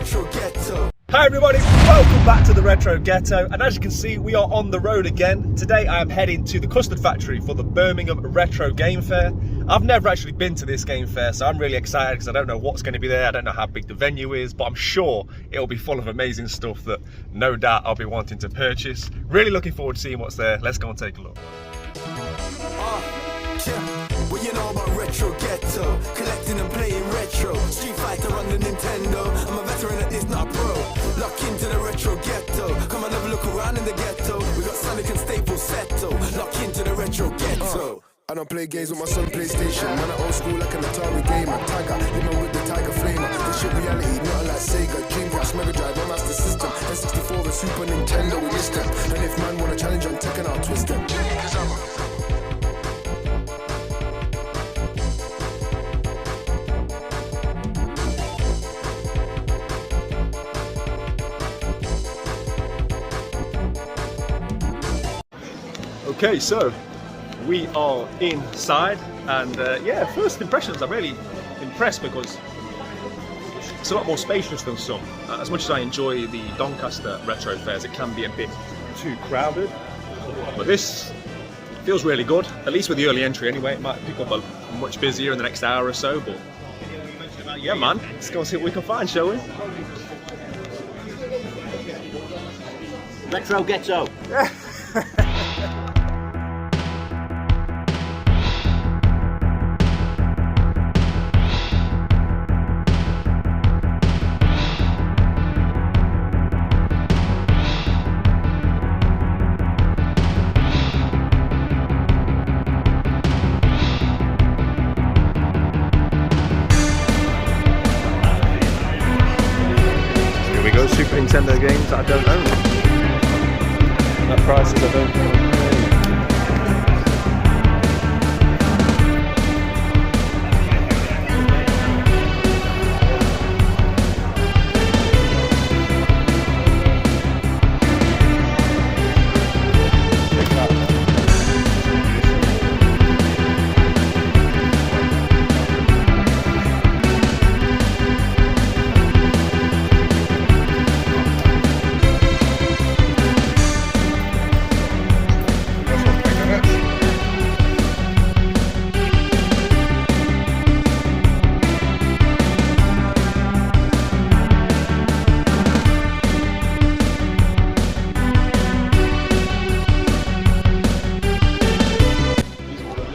retro ghetto. Hi everybody, welcome back to the Retro Ghetto, and as you can see we are on the road again. Today I am heading to the custard factory for the Birmingham Retro Game Fair. I've never actually been to this game fair, so I'm really excited because I don't know what's going to be there. I don't know how big the venue is, but I'm sure it'll be full of amazing stuff that no doubt I'll be wanting to purchase. Really looking forward to seeing what's there. Let's go and take a look. What you know about retro ghetto? Collecting and playing retro. Street Fighter on the Nintendo. I'm a veteran at this, not a pro. Lock into the retro ghetto. Come and have a look around in the ghetto. We got Sonic and Staples Setto. Lock into the retro ghetto. I don't play games with my son PlayStation. Man, I old school like an Atari gamer. Tiger, living with the Tiger Flamer. This shit reality, not like Sega, Dreamcast, Mega Drive, don't ask the system. N64 and Super Nintendo, we list them. And if man wanna challenge on Tekken, I'll twist them. Okay, so we are inside, and yeah, first impressions, I'm really impressed because it's a lot more spacious than some. As much as I enjoy the Doncaster retro fairs, it can be a bit too crowded, but this feels really good, at least with the early entry anyway. It might pick up a much busier in the next hour or so, but yeah man, let's go and see what we can find, shall we? Retro Ghetto. Super Nintendo games that I don't own. At prices I don't own.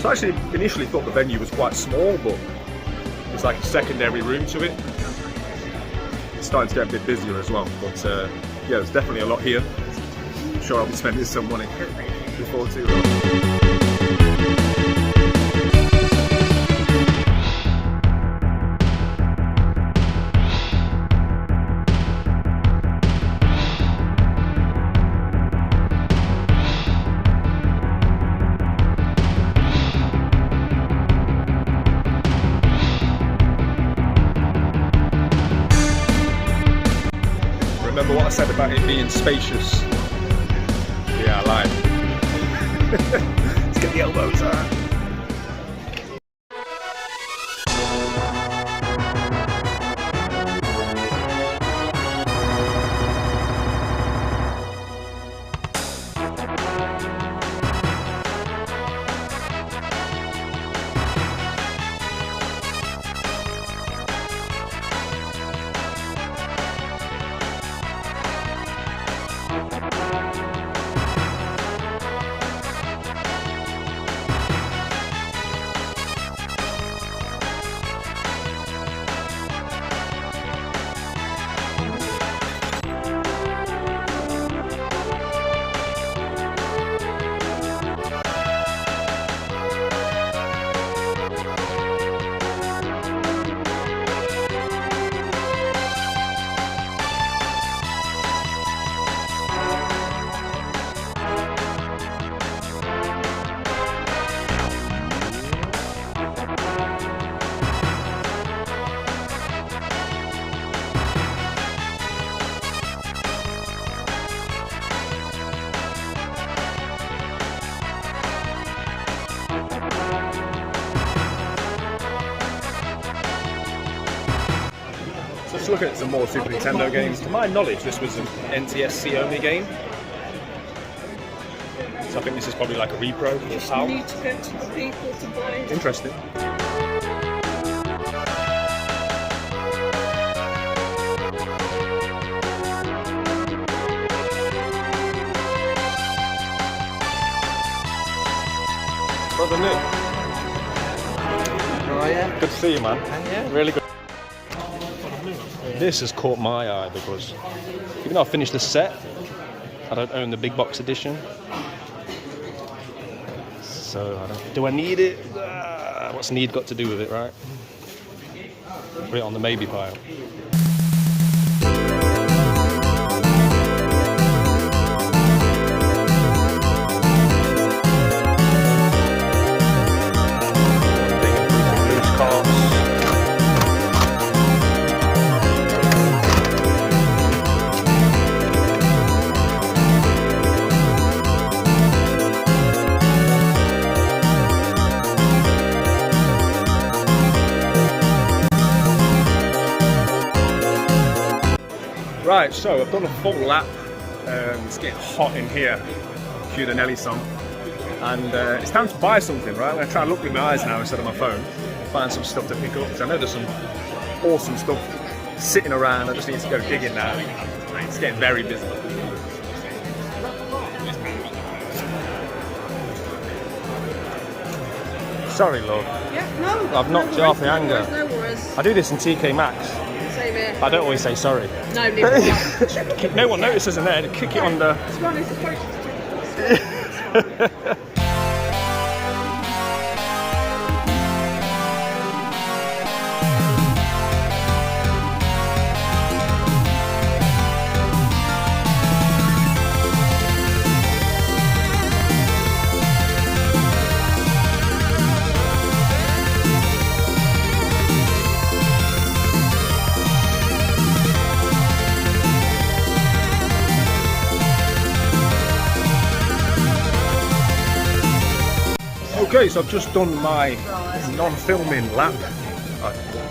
I actually initially thought the venue was quite small, but it's like a secondary room to it. It's starting to get a bit busier as well, but yeah, there's definitely a lot here. I'm sure I'll be spending some money before too long. Remember what I said about it being spacious? Yeah, I lied. Let's get the elbows out. look at some more Super Nintendo games. To my knowledge, this was an NTSC only game. So I think this is probably like a repro for Just PAL. need to go to the people to buy it. Interesting. Brother Nick. Oh yeah. Good to see you, man. Yeah. Really good. This has caught my eye because even though I finished the set, I don't own the big box edition. So do I need it? What's need got to do with it, right? Put it on the maybe pile. Loose cards. Right, so I've done a full lap. It's getting hot in here. Cue the Nelly song. And it's time to buy something, right? I'm going to try and look with my eyes now instead of my phone. Find some stuff to pick up, because I know there's some awesome stuff sitting around. I just need to go digging now. It's getting very busy. Sorry, love. Yeah, no. I've knocked you off the anger. No worries. I do this in TK Maxx. Same here. I don't always say sorry. No, neither do I. No one notices in there. Kick it on the... To be honest, it's probably just Okay, so I've just done my non-filming lap,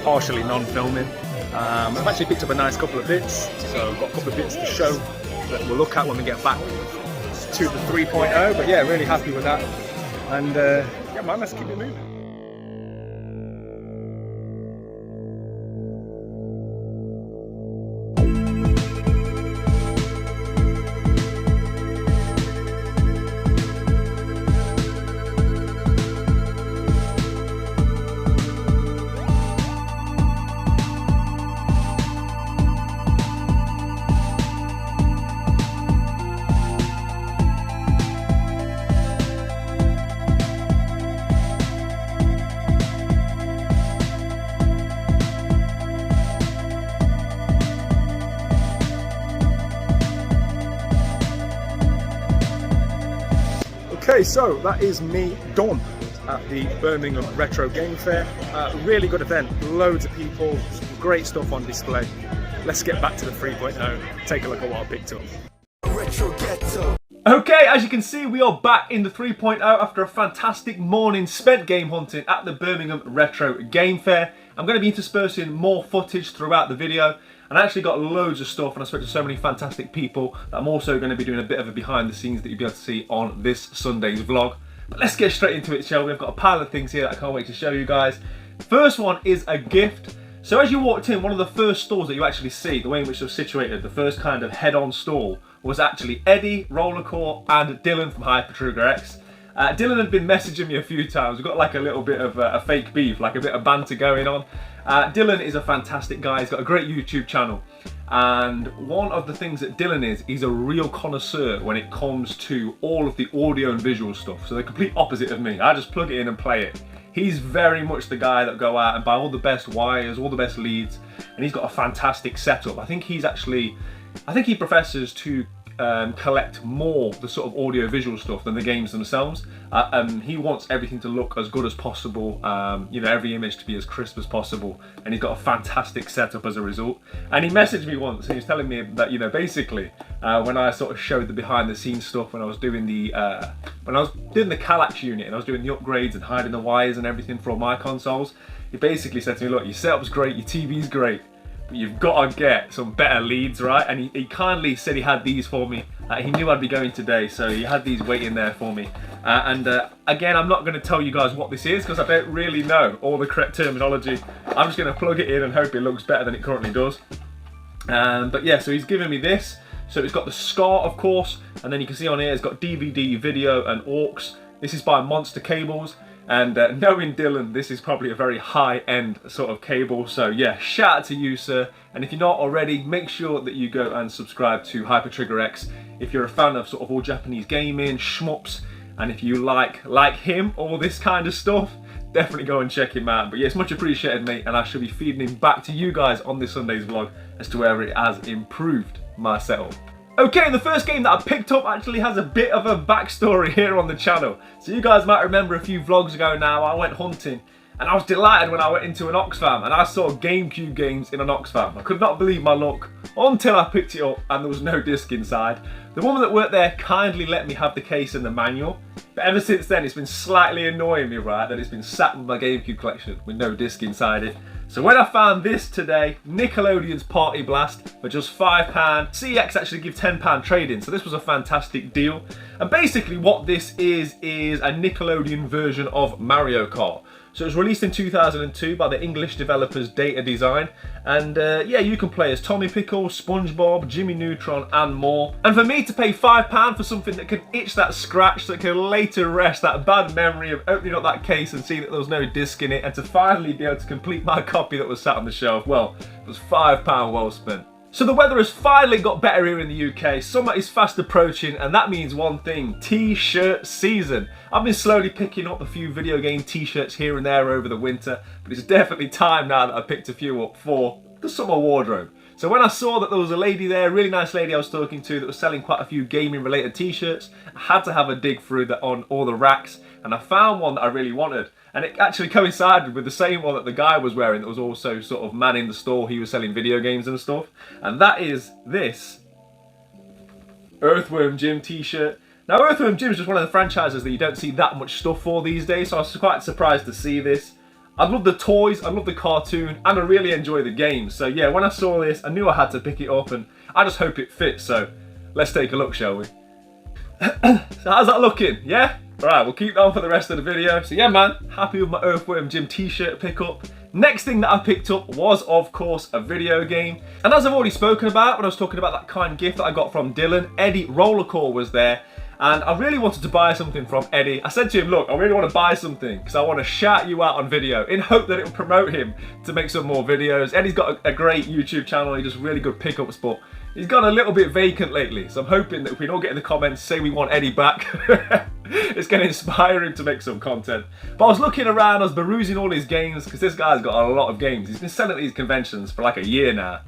partially non-filming. I've actually picked up a nice couple of bits, so I've got a couple of bits to show that we'll look at when we get back to the 3.0, but yeah, really happy with that. And yeah man, let's keep it moving. Okay, so that is me done at the Birmingham Retro Game Fair. Really good event, loads of people, great stuff on display. Let's get back to the 3.0, take a look at what I picked up. Retro Ghetto. Okay, as you can see, we are back in the 3.0 after a fantastic morning spent game hunting at the Birmingham Retro Game Fair. I'm going to be interspersing more footage throughout the video, and I actually got loads of stuff and I spoke to so many fantastic people that I'm also going to be doing a bit of a behind the scenes that you'll be able to see on this Sunday's vlog. But let's get straight into it, shall we? I've got a pile of things here that I can't wait to show you guys. First one is a gift. So as you walked in, one of the first stalls that you actually see, the way in which they're situated, the first kind of head-on stall, was actually Eddie, Rollercore and Dylan from Hyper Trigger X. Dylan had been messaging me a few times. We've got like a little bit of a fake beef, like a bit of banter going on. Dylan is a fantastic guy. He's got a great YouTube channel. And one of the things that Dylan is, he's a real connoisseur when it comes to all of the audio and visual stuff. So the complete opposite of me. I just plug it in and play it. He's very much the guy that go out and buy all the best wires, all the best leads, and he's got a fantastic setup. I think he professes to collect more the sort of audio visual stuff than the games themselves. He wants everything to look as good as possible, you know, every image to be as crisp as possible, and he's got a fantastic setup as a result. And he messaged me once and he was telling me that, you know, basically when I sort of showed the behind the scenes stuff, when I was doing the Kallax unit and I was doing the upgrades and hiding the wires and everything for all my consoles, he basically said to me, look, your setup's great, your TV's great, you've got to get some better leads, right? And he kindly said he had these for me. He knew I'd be going today, so he had these waiting there for me. Again, I'm not going to tell you guys what this is because I don't really know all the correct terminology. I'm just going to plug it in and hope it looks better than it currently does. But yeah, so he's given me this. So it's got the SCAR, of course, and then you can see on here it's got DVD, video, and aux. This is by Monster Cables, and knowing Dylan, this is probably a very high-end sort of cable. So yeah, shout out to you, sir. And if you're not already, make sure that you go and subscribe to Hyper Trigger X if you're a fan of sort of all Japanese gaming, shmups, and if you like him, all this kind of stuff, definitely go and check him out. But yeah, it's much appreciated, mate, and I shall be feeding him back to you guys on this Sunday's vlog as to where it has improved my setup. Okay, the first game that I picked up actually has a bit of a backstory here on the channel. So you guys might remember a few vlogs ago now, I went hunting, and I was delighted when I went into an Oxfam and I saw GameCube games in an Oxfam. I could not believe my luck until I picked it up and there was no disc inside. The woman that worked there kindly let me have the case and the manual, but ever since then it's been slightly annoying me, right, that it's been sat with my GameCube collection with no disc inside it. So when I found this today, Nickelodeon's Party Blast, for just £5, CX actually give £10 trade-in, so this was a fantastic deal. And basically what this is a Nickelodeon version of Mario Kart. So it was released in 2002 by the English developers Data Design, and yeah, you can play as Tommy Pickles, SpongeBob, Jimmy Neutron, and more. And for me to pay £5 for something that could itch that scratch, that could later rest that bad memory of opening up that case and seeing that there was no disc in it, and to finally be able to complete my copy that was sat on the shelf, well, it was £5 well spent. So the weather has finally got better here in the UK. Summer is fast approaching, and that means one thing: t-shirt season. I've been slowly picking up a few video game t-shirts here and there over the winter, but it's definitely time now that I picked a few up for the summer wardrobe. So when I saw that there was a lady there, a really nice lady I was talking to, that was selling quite a few gaming related t-shirts, I had to have a dig through on all the racks, and I found one that I really wanted. And it actually coincided with the same one that the guy was wearing that was also sort of manning the store. He was selling video games and stuff. And that is this Earthworm Jim t-shirt. Now Earthworm Jim is just one of the franchises that you don't see that much stuff for these days, so I was quite surprised to see this. I love the toys, I love the cartoon, and I really enjoy the games. So yeah, when I saw this, I knew I had to pick it up, and I just hope it fits. So let's take a look, shall we? So how's that looking? Yeah? Alright, we'll keep that on for the rest of the video. So yeah, man, happy with my Earthworm Jim t-shirt pickup. Next thing that I picked up was, of course, a video game. And as I've already spoken about when I was talking about that kind gift that I got from Dylan, Eddie Rollercore was there. And I really wanted to buy something from Eddie. I said to him, look, I really want to buy something because I want to shout you out on video in hope that it will promote him to make some more videos. Eddie's got a great YouTube channel. He does really good pickups, but he's gone a little bit vacant lately. So I'm hoping that if we can all get in the comments, say we want Eddie back, it's going to inspire him to make some content. But I was looking around, I was perusing all his games because this guy's got a lot of games. He's been selling at these conventions for like a year now,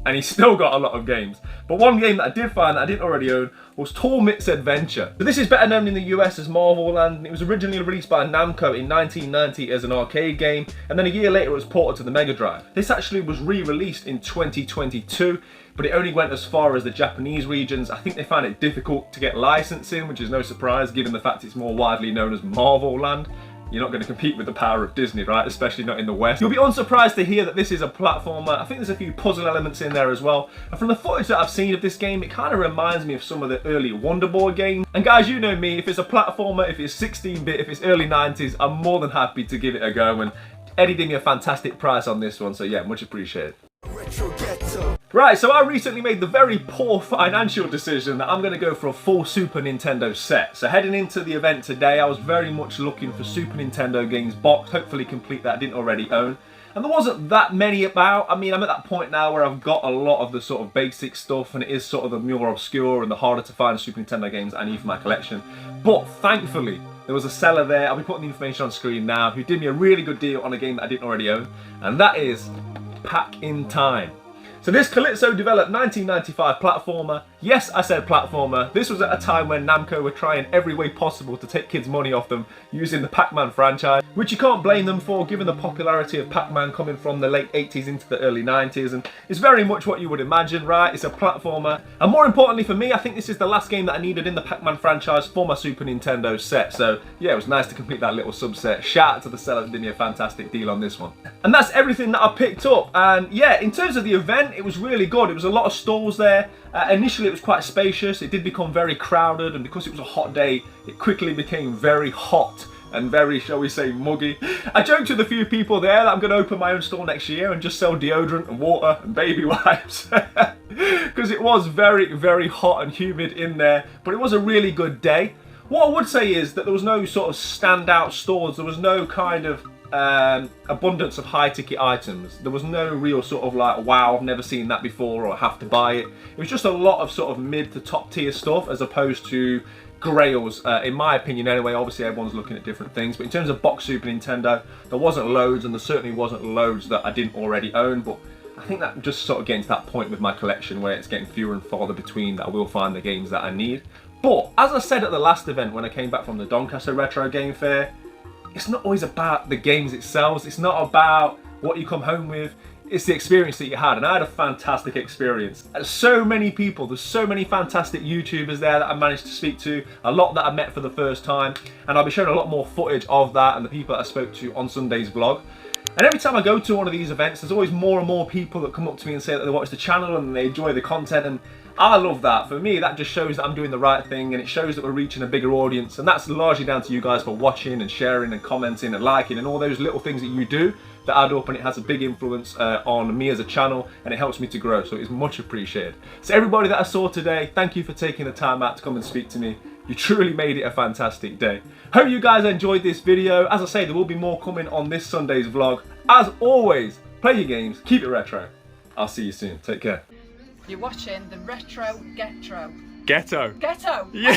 and he's still got a lot of games. But one game that I did find that I didn't already own was Tormit's Adventure. So this is better known in the US as Marvel Land, and it was originally released by Namco in 1990 as an arcade game, and then a year later it was ported to the Mega Drive. This actually was re-released in 2022, but it only went as far as the Japanese regions. I think they found it difficult to get licensing, which is no surprise given the fact it's more widely known as Marvel Land. You're not going to compete with the power of Disney, right? Especially not in the West. You'll be unsurprised to hear that this is a platformer. I think there's a few puzzle elements in there as well. And from the footage that I've seen of this game, it kind of reminds me of some of the early Wonder Boy games. And guys, you know me, if it's a platformer, if it's 16-bit, if it's early 90s, I'm more than happy to give it a go. And Eddie did me a fantastic price on this one, so yeah, much appreciated. Retro Ghetto. Right, so I recently made the very poor financial decision that I'm going to go for a full Super Nintendo set. So heading into the event today, I was very much looking for Super Nintendo games boxed, hopefully complete that I didn't already own. And there wasn't that many about. I mean, I'm at that point now where I've got a lot of the sort of basic stuff, and it is sort of the more obscure and the harder to find Super Nintendo games I need for my collection. But thankfully, there was a seller there, I'll be putting the information on screen now, who did me a really good deal on a game that I didn't already own, and that is Pack in Time. So this Calypso developed 1995 platformer. Yes, I said platformer. This was at a time when Namco were trying every way possible to take kids' money off them using the Pac-Man franchise, which you can't blame them for given the popularity of Pac-Man coming from the late 80s into the early 90s, and it's very much what you would imagine, right? It's a platformer. And more importantly for me, I think this is the last game that I needed in the Pac-Man franchise for my Super Nintendo set. So yeah, it was nice to complete that little subset. Shout out to the seller that did me a fantastic deal on this one. And that's everything that I picked up. And yeah, in terms of the event, it was really good. It was a lot of stalls there. Initially it was quite spacious. It did become very crowded, and because it was a hot day, it quickly became very hot and very, shall we say, muggy. I joked with a few people there that I'm going to open my own store next year and just sell deodorant and water and baby wipes, because it was very, very hot and humid in there, but it was a really good day. What I would say is that there was no sort of standout stores. There was no kind of abundance of high ticket items. There was no real sort of like, wow, I've never seen that before, or I have to buy it. It was just a lot of sort of mid to top tier stuff, as opposed to grails, in my opinion anyway. Obviously everyone's looking at different things, but in terms of box Super Nintendo, there wasn't loads, and there certainly wasn't loads that I didn't already own. But I think that just sort of getting to that point with my collection where it's getting fewer and farther between that I will find the games that I need. But as I said at the last event when I came back from the Doncaster Retro Game Fair, it's not always about the games itself. It's not about what you come home with. It's the experience that you had, and I had a fantastic experience. There's so many people, there's so many fantastic YouTubers there that I managed to speak to, a lot that I met for the first time, and I'll be showing a lot more footage of that and the people that I spoke to on Sunday's vlog. And every time I go to one of these events, there's always more and more people that come up to me and say that they watch the channel and they enjoy the content, and I love that. For me, that just shows that I'm doing the right thing, and it shows that we're reaching a bigger audience, and that's largely down to you guys for watching and sharing and commenting and liking and all those little things that you do that add up, and it has a big influence on me as a channel, and it helps me to grow, so it's much appreciated. So everybody that I saw today, thank you for taking the time out to come and speak to me. You truly made it a fantastic day. Hope you guys enjoyed this video. As I say, there will be more coming on this Sunday's vlog. As always, play your games, keep it retro. I'll see you soon. Take care. You're watching the Retro Ghetto. Ghetto. Ghetto! Yeah.